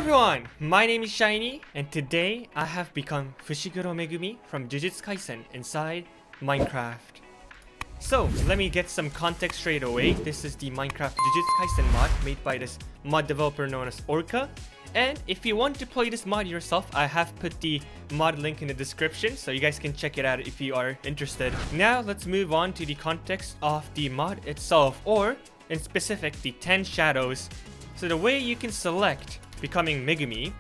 everyone, my name is Shiny, and today I have become Fushiguro Megumi from Jujutsu Kaisen inside Minecraft. So, let me get some context straight away. This is the Minecraft Jujutsu Kaisen mod made by this mod developer known as Orca. And if you want to play this mod yourself, I have put the mod link in the description, so you guys can check it out if you are interested. Now, let's move on to the context of the mod itself, or in specific, the 10 shadows. So the way you can select becoming Megumi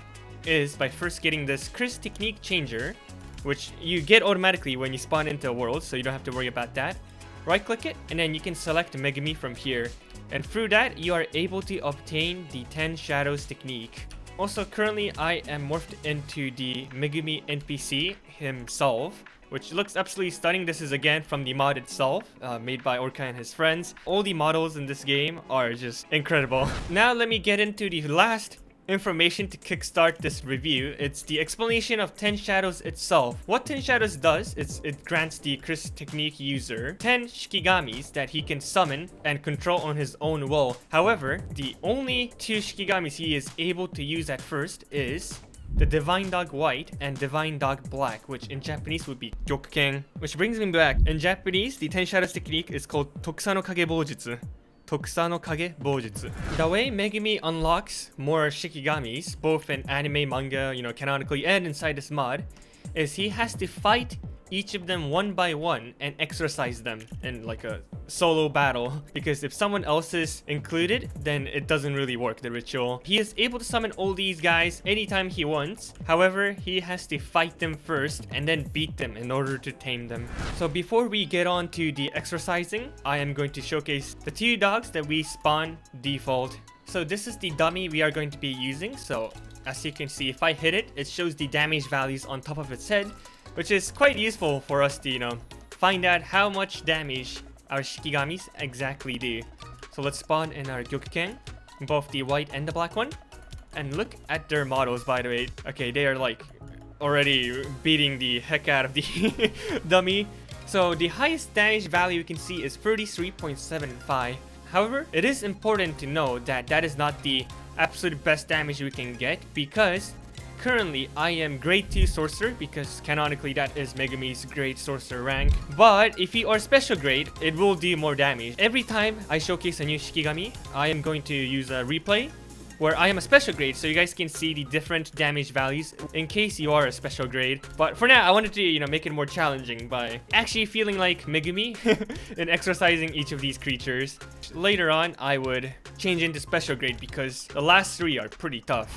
is by first getting this Chris technique changer, which you get automatically when you spawn into a world, so you don't have to worry about that. Right click it, and then you can select Megumi from here. And through that, you are able to obtain the 10 shadows technique. Also, currently I am morphed into the Megumi NPC himself, which looks absolutely stunning. This is again from the mod itself, made by Orca and his friends. All the models in this game are just incredible. Now let me get into the last information to kickstart this review. It's the explanation of 10 shadows itself. What 10 shadows does is it grants the Chris technique user 10 shikigamis that he can summon and control on his own will. However, the only 2 shikigamis he is able to use at first is the Divine Dog White and Divine Dog Black, which in Japanese would be Gyokuken. Which brings me back. In Japanese, the 10 shadows technique is called Tokusa no Kage Boujutsu. Tokusa no Kage Boujutsu. The way Megumi unlocks more shikigamis, both in anime, manga, canonically, and inside this mod, is he has to fight each of them one by one and exorcise them in like a solo battle, because if someone else is included, then it doesn't really work, the ritual. He is able to summon all these guys anytime he wants. However, he has to fight them first and then beat them in order to tame them. So before we get on to the exorcising, I am going to showcase the 2 dogs that we spawn default. So this is the dummy we are going to be using. So as you can see, if I hit it, it shows the damage values on top of its head, which is quite useful for us to, find out how much damage our shikigamis exactly do. So let's spawn in our Gyokuken, both the white and the black one. And look at their models, by the way. Okay, they are like already beating the heck out of the dummy. So the highest damage value you can see is 33.75. However, it is important to know that that is not the absolute best damage we can get, because currently, I am grade 2 sorcerer, because canonically that is Megumi's grade sorcerer rank. But if you are special grade, it will do more damage. Every time I showcase a new shikigami, I am going to use a replay where I am a special grade, so you guys can see the different damage values in case you are a special grade. But for now, I wanted to, make it more challenging by actually feeling like Megumi and exercising each of these creatures. Later on, I would change into special grade because the last 3 are pretty tough.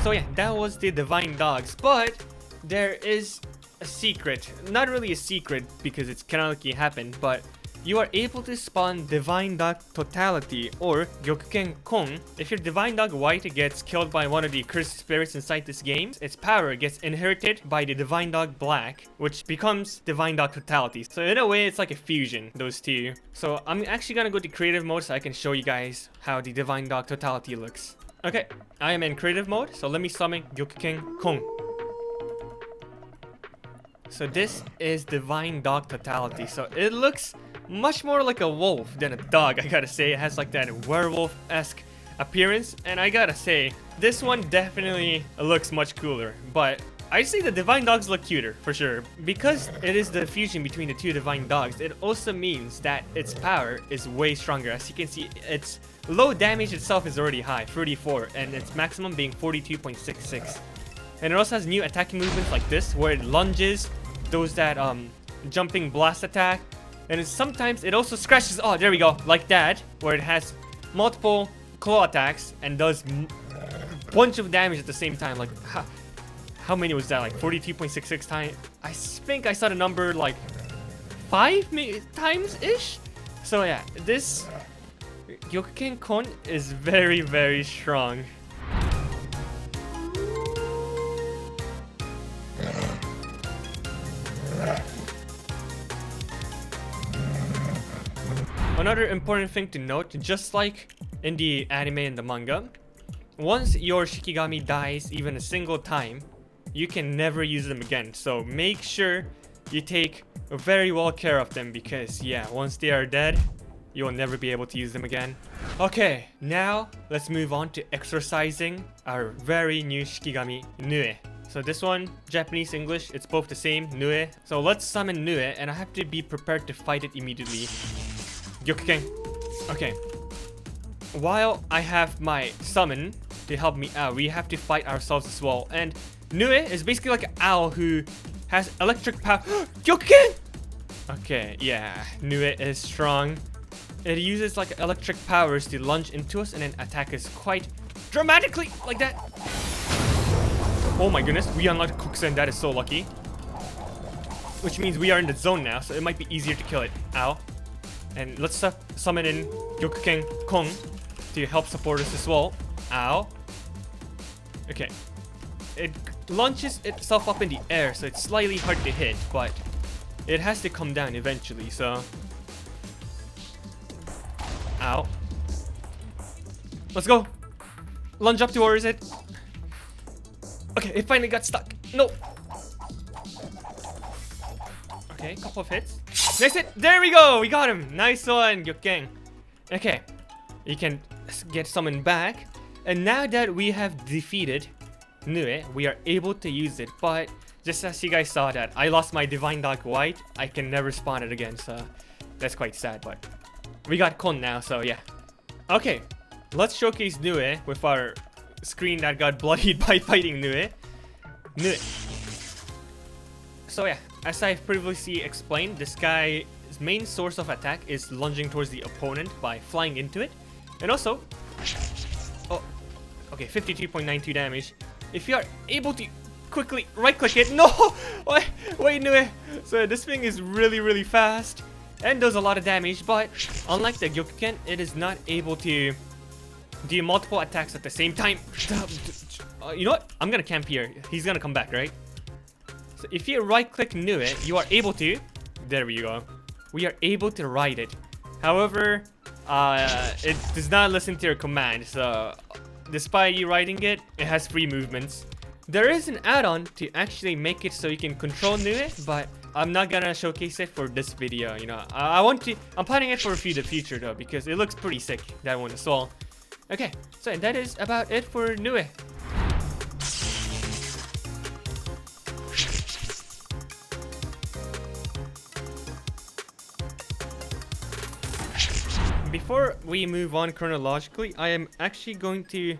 So yeah, that was the Divine Dogs, but there is a secret. Not really a secret because it's canonically happened, but you are able to spawn Divine Dog Totality or Gyokuken Kon. If your Divine Dog White gets killed by one of the cursed spirits inside this game, its power gets inherited by the Divine Dog Black, which becomes Divine Dog Totality. So in a way, it's like a fusion, those 2. So I'm actually gonna go to creative mode so I can show you guys how the Divine Dog Totality looks. Okay, I am in creative mode, so let me summon Gyokuken Kon. So this is Divine Dog Totality. So it looks much more like a wolf than a dog, I gotta say. It has like that werewolf-esque appearance, and I gotta say, this one definitely looks much cooler. But I say the Divine Dogs look cuter, for sure. Because it is the fusion between the 2 Divine Dogs, it also means that its power is way stronger. As you can see, its low damage itself is already high, 34, and its maximum being 42.66. And it also has new attacking movements like this, where it lunges, does that jumping blast attack, and sometimes it also scratches, oh there we go, like that, where it has multiple claw attacks and does a bunch of damage at the same time. Like, how many was that? Like 42.66 times? I think I saw the number like 5 times-ish? So yeah, this Gyokuken Kon is very, very strong. Another important thing to note, just like in the anime and the manga, once your shikigami dies even a single time, you can never use them again. So make sure you take very well care of them because, yeah, once they are dead, you will never be able to use them again. Okay, now let's move on to exercising our very new shikigami, Nue. So this one, Japanese, English, it's both the same, Nue. So let's summon Nue, and I have to be prepared to fight it immediately. Gyokuken. Okay. While I have my summon to help me out, we have to fight ourselves as well. And Nue is basically like an owl who has electric power. Gyokuken! Okay, yeah, Nue is strong. It uses like electric powers to lunge into us and then attack us quite dramatically, like that. Oh my goodness, we unlocked Kokusen, that is so lucky. Which means we are in the zone now, so it might be easier to kill it. Ow. And let's summon in Gyokuken Kong to help support us as well. Ow. Okay. It launches itself up in the air, so it's slightly hard to hit, but it has to come down eventually, so... Ow. Let's go. Lunge up towards it. Okay, it finally got stuck. No. Okay, couple of hits. Next hit. There we go. We got him. Nice one, Gyokuken. Okay. You can get summoned back. And now that we have defeated Nue, we are able to use it. But just as you guys saw that, I lost my Divine Dog White. I can never spawn it again, so that's quite sad, but... We got Kon now, so yeah. Okay, let's showcase Nue with our screen that got bloodied by fighting Nue. So yeah, as I've previously explained, this guy's main source of attack is lunging towards the opponent by flying into it. And also... Oh, okay, 52.92 damage. If you are able to quickly right-click it... No! Wait, Nue! So this thing is really fast. And does a lot of damage, but unlike the Gyokuken, it is not able to do multiple attacks at the same time. You know what? I'm gonna camp here. He's gonna come back, right? So if you right-click Nue, you are able to... There we go. We are able to ride it. However, it does not listen to your command. So despite you riding it, it has free movements. There is an add-on to actually make it so you can control Nue, but I'm not gonna showcase it for this video, you know. I'm planning it for the future though, because it looks pretty sick, that one as well. Okay, so that is about it for Nue. Before we move on chronologically, I am actually going to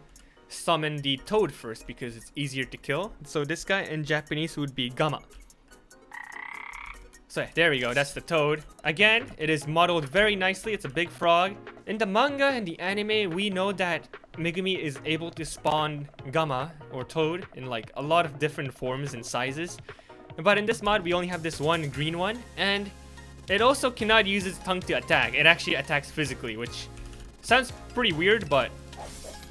summon the Toad first because it's easier to kill. So this guy in Japanese would be Gama. So there we go, that's the Toad. Again, it is modeled very nicely, it's a big frog. In the manga and the anime, we know that Megumi is able to spawn Gama, or Toad, in like a lot of different forms and sizes. But in this mod, we only have this one green one, and it also cannot use its tongue to attack. It actually attacks physically, which sounds pretty weird, but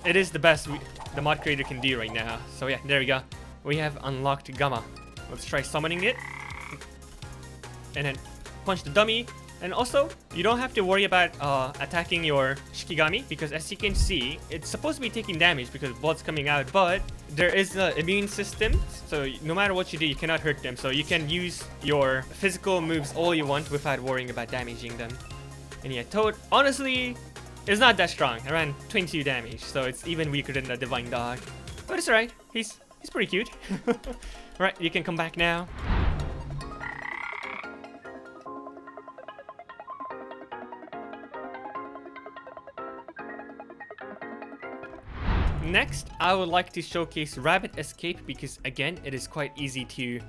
it is the best the mod creator can do right now. So yeah, there we go. We have unlocked Gama. Let's try summoning it. And then punch the dummy. And also, you don't have to worry about attacking your shikigami, because as you can see, it's supposed to be taking damage because blood's coming out, but there is an immune system, so no matter what you do, you cannot hurt them. So you can use your physical moves all you want without worrying about damaging them. And yeah, Toad, honestly, is not that strong, around 22 damage, so it's even weaker than the Divine Dog. But it's alright, he's pretty cute. Alright, you can come back now. Next, I would like to showcase Rabbit Escape because again, it is quite easy to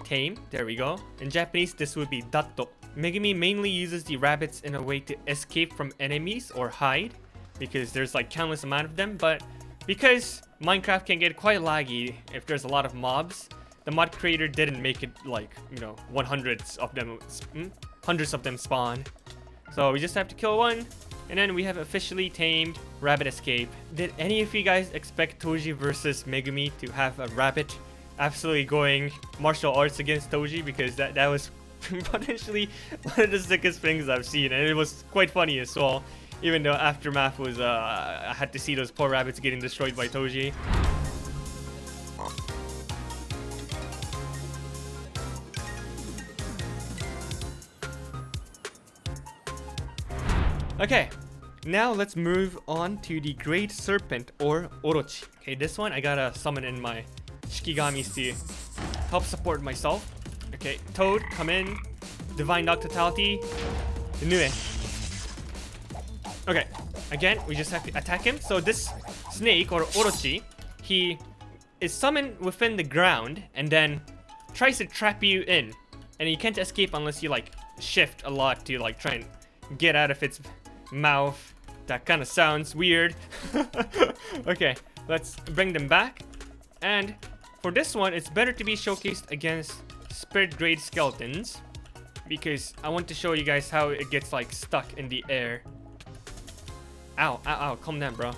tame. There we go. In Japanese, this would be Datto. Megumi mainly uses the rabbits in a way to escape from enemies or hide because there's like countless amount of them, but because Minecraft can get quite laggy if there's a lot of mobs, the mod creator didn't make it like, you know, hundreds of them spawn. So we just have to kill one. And then we have officially tamed Rabbit Escape. Did any of you guys expect Toji versus Megumi to have a rabbit absolutely going martial arts against Toji? Because that was potentially one of the sickest things I've seen, and it was quite funny as well. Even though Aftermath was, I had to see those poor rabbits getting destroyed by Toji. Okay, now let's move on to the Great Serpent or Orochi. Okay, this one I gotta summon in my shikigamis to help support myself. Okay, Toad, come in. Divine Totality. Nue. Okay, again, we just have to attack him. So this snake or Orochi, he is summoned within the ground and then tries to trap you in. And you can't escape unless you like shift a lot to like try and get out of its mouth. That kind of sounds weird. Okay, let's bring them back. And for this one, it's better to be showcased against spirit grade skeletons, because I want to show you guys how it gets like stuck in the air. Ow, ow, ow, calm down, bro.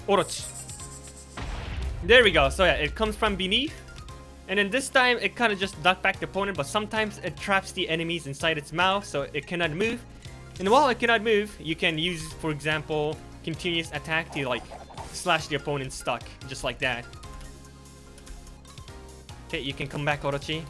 Orochi. There we go. So yeah, it comes from beneath. And then this time, it kind of just knocked back the opponent, but sometimes it traps the enemies inside its mouth, so it cannot move. And while it cannot move, you can use, for example, continuous attack to like slash the opponent's stuck, just like that. Okay, you can come back, Orochi.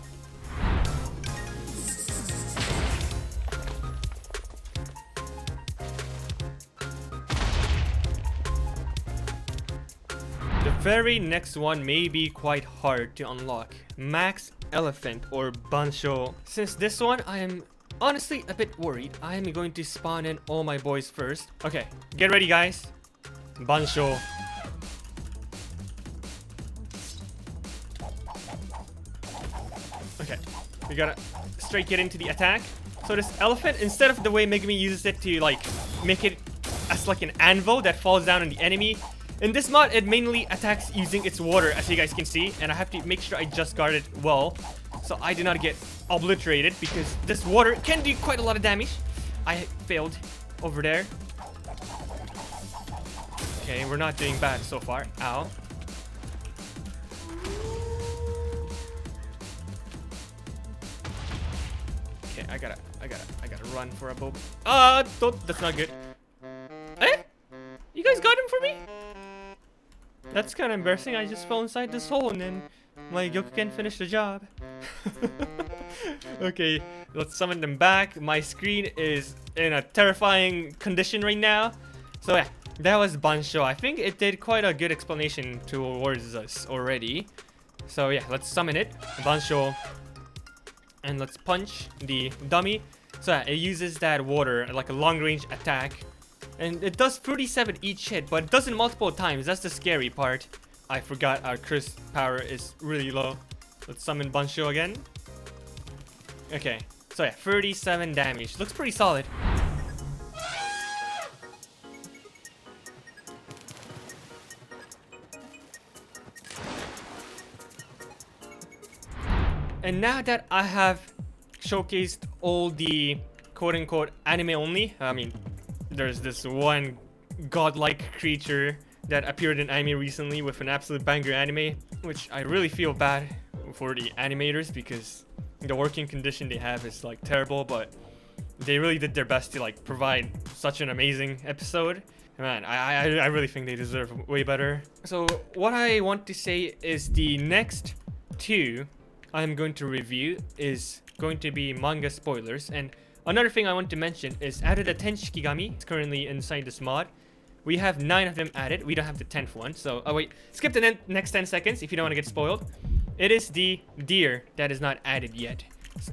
The very next one may be quite hard to unlock. Max Elephant or Bansho. Since this one, I am honestly a bit worried. I am going to spawn in all my boys first. Okay, get ready, guys. Bansho. Okay, we gotta straight get into the attack. So this elephant, instead of the way Megumi uses it to like make it as like an anvil that falls down on the enemy, in this mod it mainly attacks using its water, as you guys can see, and I have to make sure I just guard it well so I do not get obliterated, because this water can do quite a lot of damage. I failed over there. Okay, we're not doing bad so far. Ow. Okay, I gotta run for a bob. That's not good. Eh? You guys got him for me? That's kind of embarrassing. I just fell inside this hole and then my Gyokuken finished the job. Okay, let's summon them back. My screen is in a terrifying condition right now. So yeah, that was Bansho. I think it did quite a good explanation towards us already. So yeah, let's summon it. Bansho. And let's punch the dummy. So yeah, it uses that water, like a long range attack. And it does 37 each hit, but it does it multiple times. That's the scary part. I forgot our curse power is really low. Let's summon Bansho again. Okay, so yeah, 37 damage. Looks pretty solid. And now that I have showcased all the quote-unquote anime only, I mean, there's this one godlike creature that appeared in anime recently with an absolute banger anime, which I really feel bad for the animators because the working condition they have is like terrible, but they really did their best to like provide such an amazing episode. Man, I really think they deserve way better. So what I want to say is the next two I'm going to review is going to be manga spoilers. And another thing I want to mention is out of the 10 shikigami, it's currently inside this mod, we have 9 of them added. We don't have the 10th one. So, oh wait, skip the next 10 seconds if you don't want to get spoiled. It is the deer that is not added yet.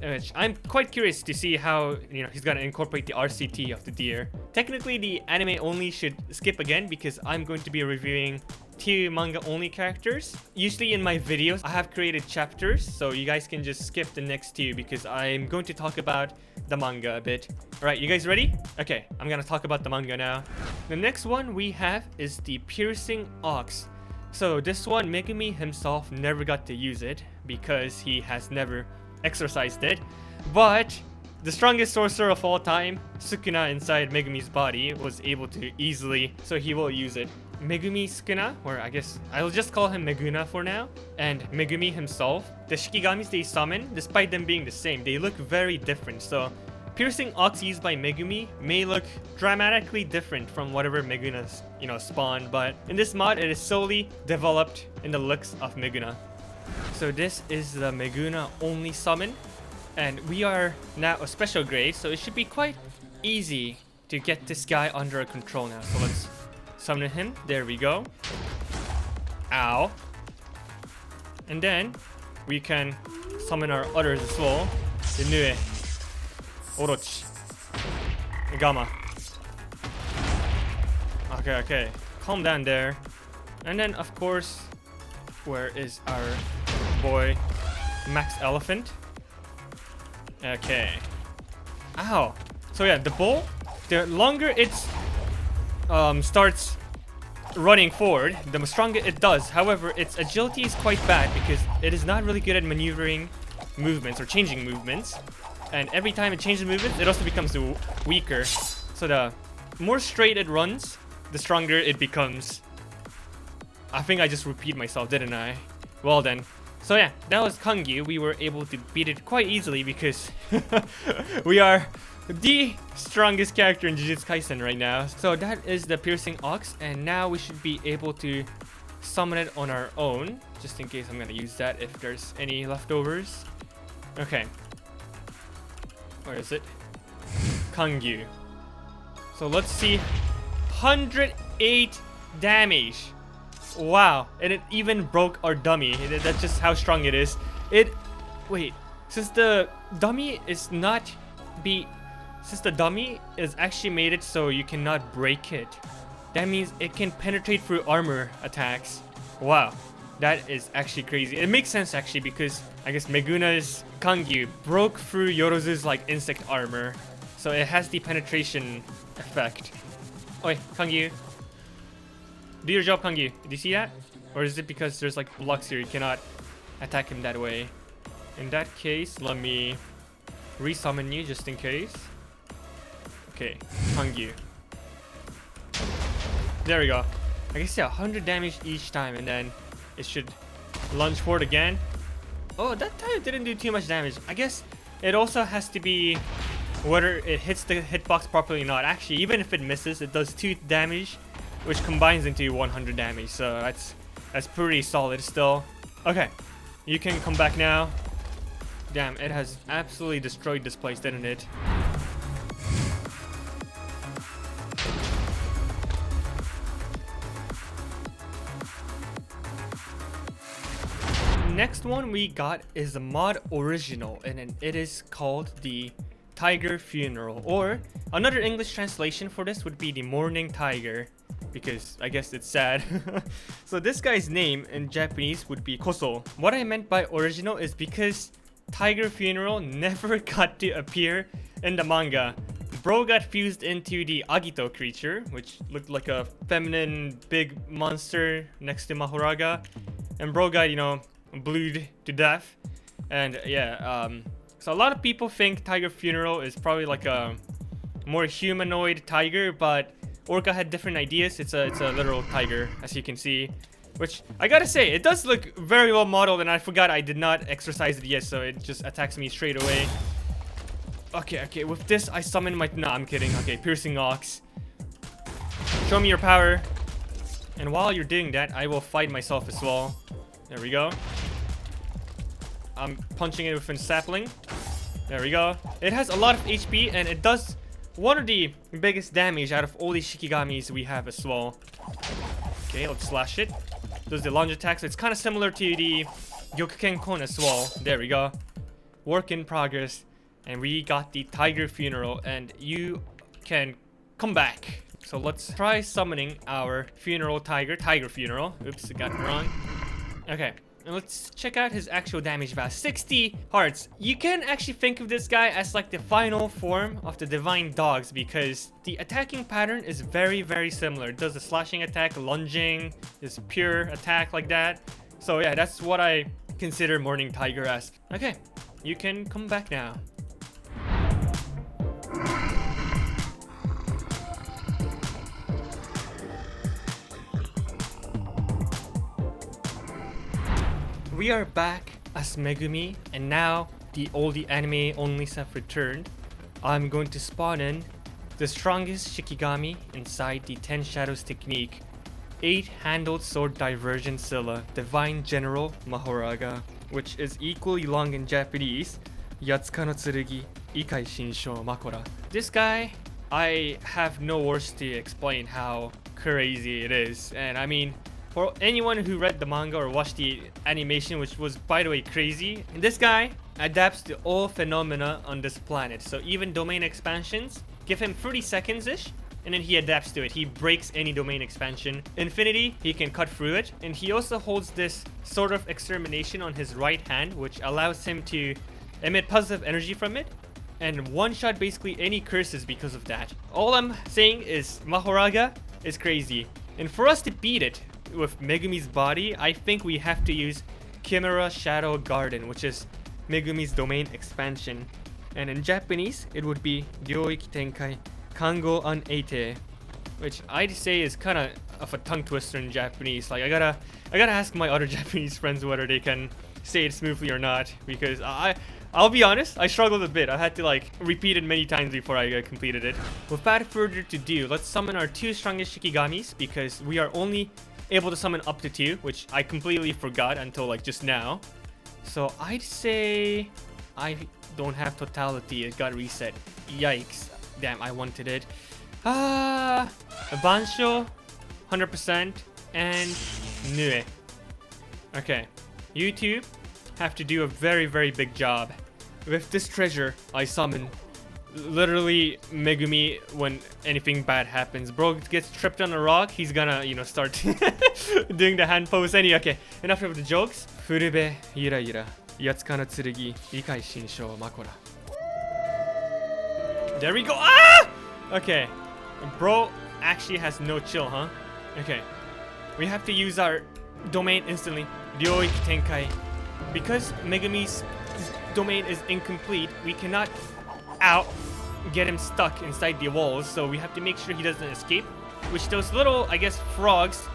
Which I'm quite curious to see how, you know, he's gonna incorporate the RCT of the deer. Technically, the anime only should skip again because I'm going to be reviewing 2 manga only characters. Usually in my videos, I have created chapters, so you guys can just skip the next 2 because I'm going to talk about the manga a bit. Alright, you guys ready? Okay, I'm gonna talk about the manga now. The next one we have is the Piercing Ox. So this one, Megumi himself never got to use it because he has never exercised it, but the strongest sorcerer of all time, Sukuna inside Megumi's body, was able to easily, so he will use it. Megumi Sukuna, or I guess I'll just call him Meguna for now, and Megumi himself, the shikigamis they summon, despite them being the same, they look very different. So Piercing Ox used by Megumi may look dramatically different from whatever Meguna's, you know, spawned, but in this mod it is solely developed in the looks of Meguna. So this is the Meguna only summon, and we are now a special grade, so it should be quite easy to get this guy under control now. So let's summon him. There we go. Ow. And then we can summon our others as well. Inue, Orochi, Gama. Okay. Calm down there. And then, of course, where is our boy Max Elephant? Okay. Ow. So yeah, the bull, the longer it starts running forward, the stronger it does. However, its agility is quite bad because it is not really good at maneuvering movements or changing movements. And every time it changes movements, it also becomes weaker. So the more straight it runs, the stronger it becomes. I think I just repeat myself, didn't I? Well then. So yeah, that was Kangyu. We were able to beat it quite easily because we are the strongest character in Jujutsu Kaisen right now. So that is the piercing ox, and now we should be able to summon it on our own, just in case I'm gonna use that if there's any leftovers. Okay. Where is it? Kangyu. So let's see. 108 damage. Wow, and it even broke our dummy. That's just how strong it is. Wait, since the dummy is actually made it so you cannot break it, that means it can penetrate through armor attacks. Wow, that is actually crazy. It makes sense actually because I guess Meguna's Kangyu broke through Yorozu's like insect armor, so it has the penetration effect. Oi, Kangyu. Do your job, Kangyu. Do you see that? Or is it because there's like blocks here, you cannot attack him that way? In that case, let me resummon you just in case. Okay, Kangyu. There we go. I guess yeah, 100 damage each time, and then it should lunge forward again. Oh, that time it didn't do too much damage. I guess it also has to be whether it hits the hitbox properly or not. Actually, even if it misses, it does 2 damage, which combines into 100 damage, so that's pretty solid still. Okay, you can come back now. Damn, it has absolutely destroyed this place, didn't it? Next one we got is the mod original, and it is called the Tiger Funeral, or another English translation for this would be the Mourning Tiger, because I guess it's sad. So this guy's name in Japanese would be Koso. What I meant by original is because Tiger Funeral never got to appear in the manga. Bro got fused into the Agito creature, which looked like a feminine big monster next to Mahoraga, and bro got, you know, blued to death. And yeah, so a lot of people think Tiger Funeral is probably like a more humanoid tiger, but Orca had different ideas. It's a literal tiger, as you can see, which I gotta say, it does look very well modeled, and I forgot I did not exercise it yet, so it just attacks me straight away. Okay, with this I summon my... No, I'm kidding. Okay, Piercing Ox. Show me your power. And while you're doing that, I will fight myself as well. There we go. I'm punching it with a sapling. There we go. It has a lot of HP, and it does one of the biggest damage out of all the shikigamis we have as well. Okay, let's slash it. Does the lunge attack, so it's kind of similar to the Gyokuken Kon as well. There we go. Work in progress. And we got the Tiger Funeral, and you can come back. So let's try summoning our Funeral Tiger Funeral. Oops, I got it wrong. Okay, and let's check out his actual damage value. 60 hearts. You can actually think of this guy as like the final form of the Divine Dogs, because the attacking pattern is very, very similar. It does a slashing attack, lunging, this pure attack like that. So yeah, that's what I consider Mourning Tiger as. Okay, you can come back now. We are back as Megumi, and now the oldie anime only have returned. I'm going to spawn in the strongest shikigami inside the 10 Shadows technique, 8-handled sword diversion Scylla, Divine General Mahoraga, which is equally long in Japanese, Yatsuka no Tsurugi Ikai Shinsho Makora. This guy I have no words to explain how crazy it is. And I mean, for anyone who read the manga or watched the animation, which was, by the way, crazy, this guy adapts to all phenomena on this planet. So even domain expansions, give him 30 seconds-ish, and then he adapts to it. He breaks any domain expansion. Infinity, he can cut through it. And he also holds this sort of extermination on his right hand, which allows him to emit positive energy from it and one-shot basically any curses because of that. All I'm saying is Mahoraga is crazy. And for us to beat it with Megumi's body, I think we have to use Chimera Shadow Garden, which is Megumi's domain expansion. And in Japanese, it would be Ryoiki Tenkai Kango An Eite, which I'd say is kind of a tongue twister in Japanese. Like I gotta ask my other Japanese friends whether they can say it smoothly or not, because I'll be honest, I struggled a bit. I had to like repeat it many times before I completed it. Without further ado, let's summon our 2 strongest shikigamis, because we are only able to summon up to 2, which I completely forgot until like just now. So I'd say I don't have Totality. It got reset. Yikes. Damn, I wanted it. Bansho, 100%, and Nue. Okay, you two have to do a very, very big job. With this treasure, I summon literally Megumi when anything bad happens. Bro gets tripped on a rock, he's gonna, you know, start doing the hand pose. Anyway, okay, enough of the jokes. Furube yura yura, Yatsuka tsurugi, ikai shinsho makora. There we go. Ah! Okay, bro actually has no chill, huh? Okay, we have to use our domain instantly. Ryoiki Tenkai. Because Megumi's domain is incomplete, we cannot get him stuck inside the walls, so we have to make sure he doesn't escape, which those little, I guess, frogs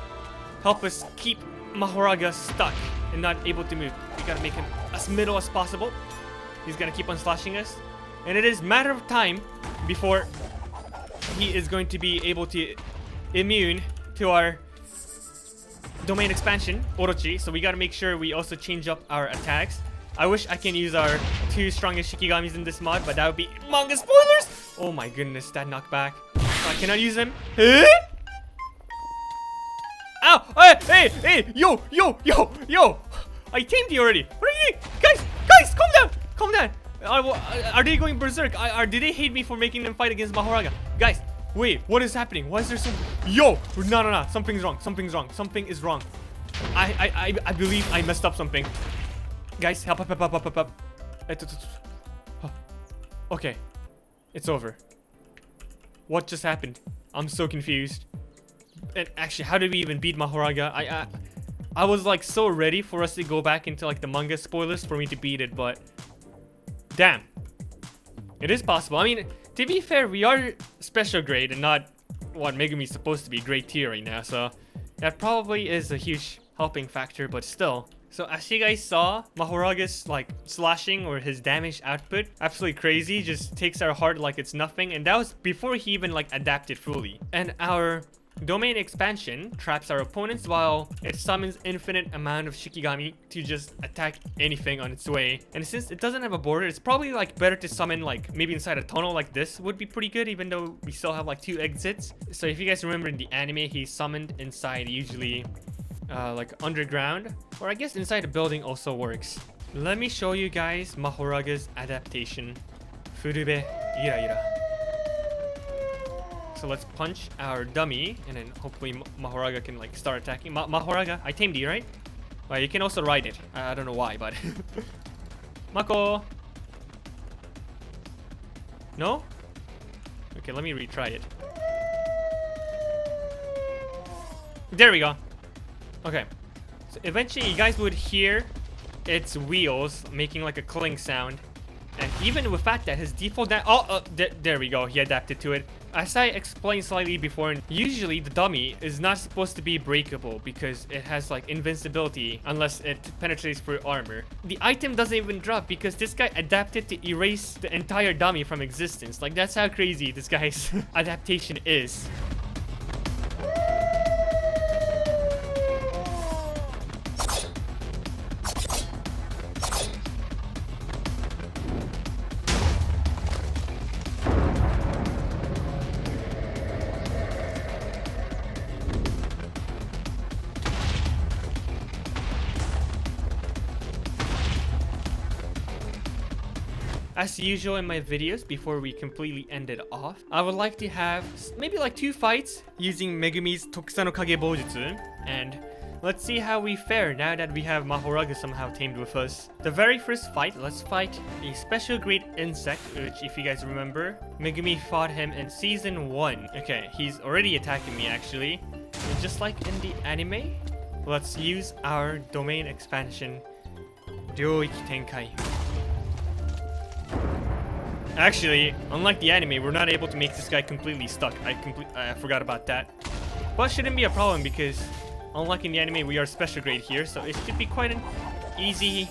help us keep Mahoraga stuck and not able to move. We gotta make him as middle as possible. He's gonna keep on slashing us, and it is a matter of time before he is going to be able to immune to our domain expansion, Orochi, so we gotta make sure we also change up our attacks. I wish I can use our 2 strongest shikigamis in this mod, but that would be manga spoilers! Oh my goodness, that knockback. I cannot use him. Huh? Ow! Hey! Yo! I tamed you already. What are you doing? Guys, calm down! Are they going berserk? Did they hate me for making them fight against Mahoraga? Guys, wait, what is happening? Why is there some... Yo! No. Something's wrong. Something is wrong. I believe I messed up something. Guys, help. Okay. It's over. What just happened? I'm so confused. And actually, how did we even beat Mahoraga? I was like so ready for us to go back into like the manga spoilers for me to beat it, but... Damn. It is possible. I mean, to be fair, we are special grade and not what Megumi's supposed to be, grade tier right now, so that probably is a huge helping factor, but still. So as you guys saw, Mahoraga's like slashing or his damage output, absolutely crazy, just takes our heart like it's nothing, and that was before he even like adapted fully. And our domain expansion traps our opponents while it summons infinite amount of shikigami to just attack anything on its way. And since it doesn't have a border, it's probably like better to summon like maybe inside a tunnel like this would be pretty good, even though we still have like 2 exits. So if you guys remember in the anime, he's summoned inside usually like underground, or I guess inside a building also works. Let me show you guys Mahoraga's adaptation. Furube Yura. So let's punch our dummy, and then hopefully Mahoraga can like start attacking. Mahoraga, I tamed you, right? Well, you can also ride it. I don't know why, but... Mako! No? Okay, let me retry it. There we go. Okay. So eventually you guys would hear its wheels making like a clink sound. And even with that, his default there we go, he adapted to it. As I explained slightly before, usually the dummy is not supposed to be breakable because it has like invincibility unless it penetrates through armor. The item doesn't even drop because this guy adapted to erase the entire dummy from existence. Like, that's how crazy this guy's adaptation is. as usual in my videos, before we completely end it off, I would like to have maybe like 2 fights using Megumi's Tokusa no Kage Boujutsu, and let's see how we fare now that we have Mahoraga somehow tamed with us. The very first fight, let's fight a special grade insect, which if you guys remember, Megumi fought him in season 1. Okay, he's already attacking me actually. And just like in the anime, let's use our domain expansion, Ryoiki Tenkai. Actually, unlike the anime, we're not able to make this guy completely stuck. I forgot about that. But shouldn't be a problem because unlike in the anime, we are special grade here, so it should be quite an easy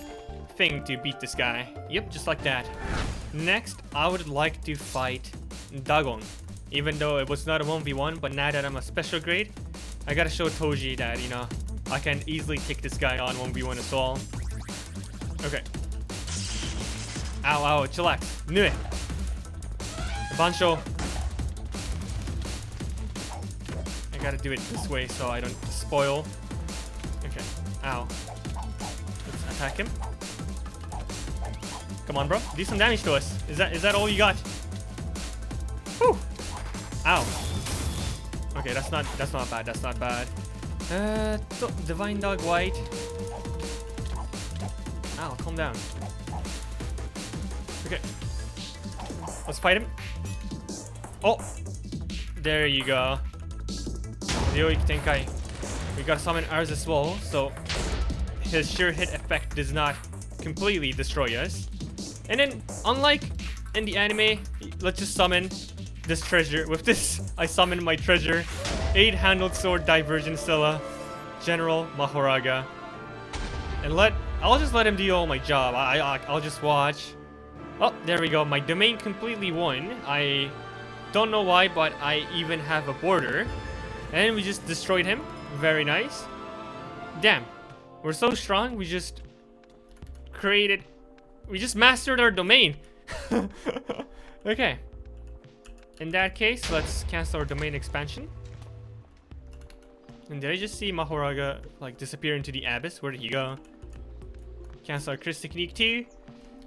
thing to beat this guy. Yep, just like that. Next, I would like to fight Dagon. Even though it was not a 1v1, but now that I'm a special grade, I gotta show Toji that, you know, I can easily take this guy on 1v1 as well. Okay. Ow, ow, chillax. Nue. Bansho. I gotta do it this way so I don't spoil. Okay. Ow. Let's attack him. Come on, bro. Do some damage to us. Is that all you got? Whew. Ow. Okay, that's not bad. That's not bad. Divine Dog White. Ow, calm down. Okay. Let's fight him. Oh! There you go. Ryoiki Tenkai. We gotta summon ours as well, so his sure hit effect does not completely destroy us. And then, unlike in the anime, let's just summon this treasure. With this, I summon my treasure. 8-handled sword Divergent Stella, General Mahoraga. And I'll just let him do all my job. I'll just watch. Oh, there we go. My domain completely won. I don't know why, but I even have a border. And we just destroyed him. Very nice. Damn. We're so strong. We just mastered our domain. Okay. In that case, let's cancel our domain expansion. And did I just see Mahoraga like disappear into the abyss? Where did he go? Cancel our Chris technique too.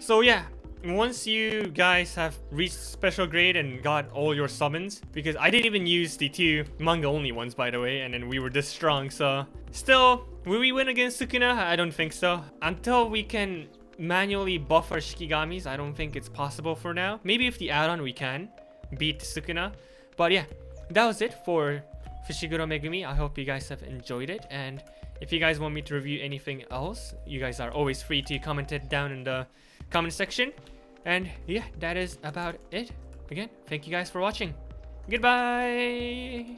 So yeah, once you guys have reached special grade and got all your summons, because I didn't even use the 2 manga only ones by the way, and then we were this strong, so still, will we win against Sukuna? I don't think so. Until we can manually buff our shikigamis, I don't think it's possible for now. Maybe if the add-on we can beat Sukuna. But yeah, that was it for Fushiguro Megumi. I hope you guys have enjoyed it, and if you guys want me to review anything else, you guys are always free to comment it down in the comment section. And yeah, that is about it. Again, thank you guys for watching. Goodbye!